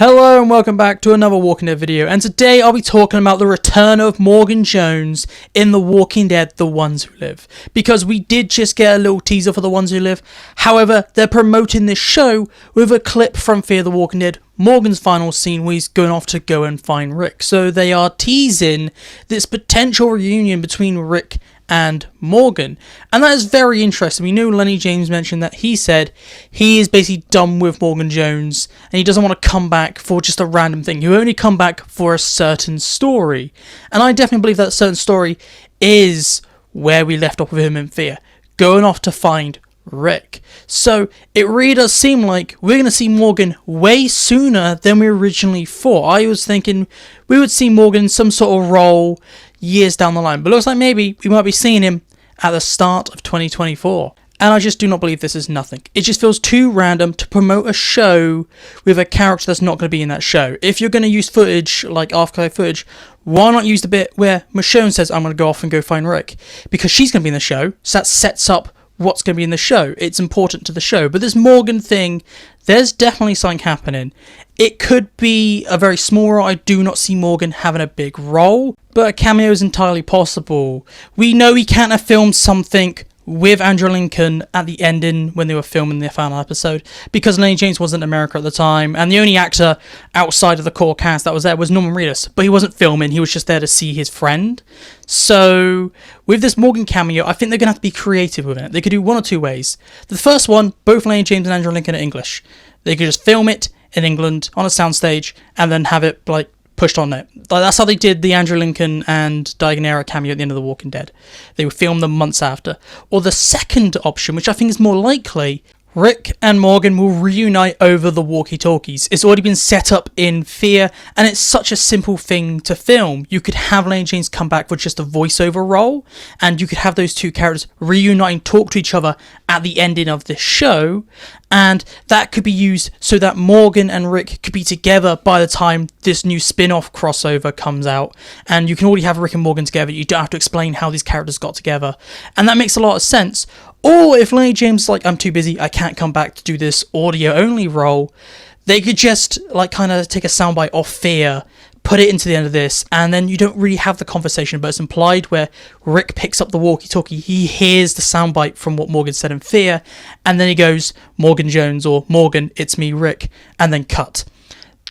Hello and welcome back to another Walking Dead video, and today I'll be talking about the return of Morgan Jones in The Walking Dead, The Ones Who Live. Because we did just get a little teaser for The Ones Who Live, however, they're promoting this show with a clip from Fear the Walking Dead, Morgan's final scene where he's going off to go and find Rick. So they are teasing this potential reunion between Rick and Morgan, and that is very interesting. We know Lenny James mentioned that he said he is basically done with Morgan Jones and he doesn't want to come back for just a random thing. He'll only come back for a certain story, and I definitely believe that certain story is where we left off with him in Fear, going off to find Rick. So it really does seem like we're going to see Morgan way sooner than we originally thought. I was thinking we would see Morgan in some sort of role years down the line, but it looks like maybe we might be seeing him at the start of 2024. And I just do not believe this is nothing. It just feels too random to promote a show with a character that's not going to be in that show. If you're going to use footage, like archive footage, why not use the bit where Michonne says, I'm going to go off and go find Rick? Because she's going to be in the show, so that sets up what's going to be in the show. It's important to the show. But this Morgan thing, there's definitely something happening. It could be a very small role. I do not see Morgan having a big role, but a cameo is entirely possible. We know he can't have filmed something with Andrew Lincoln at the ending when they were filming their final episode, because Lenny James wasn't in America at the time, and the only actor outside of the core cast that was there was Norman Reedus, but he wasn't filming, he was just there to see his friend. So with this Morgan cameo, I think they're going to have to be creative with it. They could do one or two ways. The first one, both Lenny James and Andrew Lincoln are English. They could just film it in England on a soundstage and then have it like pushed on it. That's how they did the Andrew Lincoln and Diagonera cameo at the end of The Walking Dead. They would film them months after. Or the second option, which I think is more likely, Rick and Morgan will reunite over the walkie-talkies. It's already been set up in Fear, and it's such a simple thing to film. You could have Lenny James come back for just a voiceover role, and you could have those two characters reunite and talk to each other at the ending of this show, and that could be used so that Morgan and Rick could be together by the time this new spin-off crossover comes out, and you can already have Rick and Morgan together. You don't have to explain how these characters got together, and that makes a lot of sense. Or if Lenny James is like, I'm too busy, I can't come back to do this audio-only role, they could just like kind of take a soundbite off Fear, put it into the end of this, and then you don't really have the conversation, but it's implied where Rick picks up the walkie-talkie, he hears the soundbite from what Morgan said in Fear, and then he goes, Morgan Jones, or Morgan, it's me, Rick, and then cut.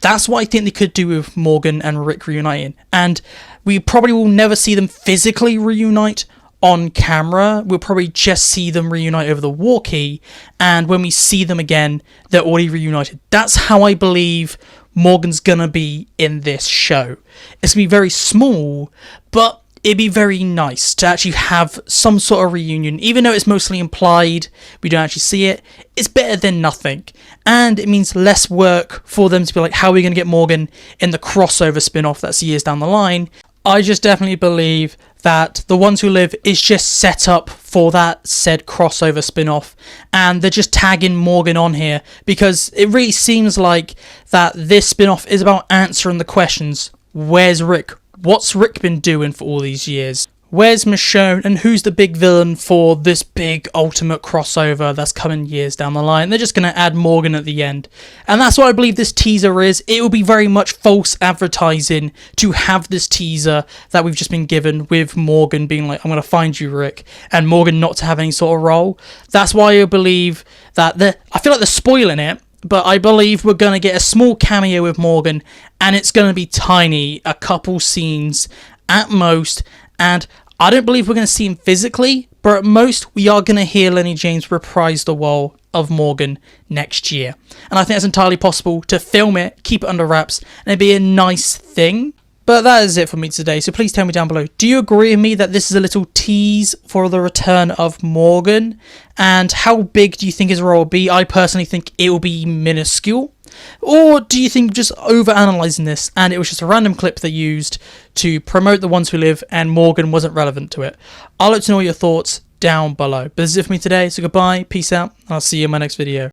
That's what I think they could do with Morgan and Rick reuniting, and we probably will never see them physically reunite on camera. We'll probably just see them reunite over the walkie, and when we see them again, they're already reunited. That's how I believe Morgan's gonna be in this show. It's gonna be very small, but it'd be very nice to actually have some sort of reunion. Even though it's mostly implied, we don't actually see it, it's better than nothing. And it means less work for them to be like, how are we gonna get Morgan in the crossover spin-off that's years down the line? I just definitely believe that The Ones Who Live is just set up for that said crossover spin-off, and they're just tagging Morgan on here because it really seems like that this spin-off is about answering the questions. Where's Rick? What's Rick been doing for all these years? Where's Michonne, and who's the big villain for this big ultimate crossover that's coming years down the line? They're just going to add Morgan at the end. And that's what I believe this teaser is. It will be very much false advertising to have this teaser that we've just been given with Morgan being like, I'm going to find you, Rick, and Morgan not to have any sort of role. That's why I believe that I feel like they're spoiling it, but I believe we're going to get a small cameo with Morgan, and it's going to be tiny, a couple scenes at most, and I don't believe we're going to see him physically, but at most we are going to hear Lenny James reprise the role of Morgan next year. And I think it's entirely possible to film it, keep it under wraps, and it'd be a nice thing. But that is it for me today, so please tell me down below, do you agree with me that this is a little tease for the return of Morgan? And how big do you think his role will be? I personally think it will be minuscule. Or do you think just over-analysing this and it was just a random clip they used to promote The Ones Who Live and Morgan wasn't relevant to it? I'll let you know your thoughts down below. But this is it for me today, so goodbye, peace out, and I'll see you in my next video.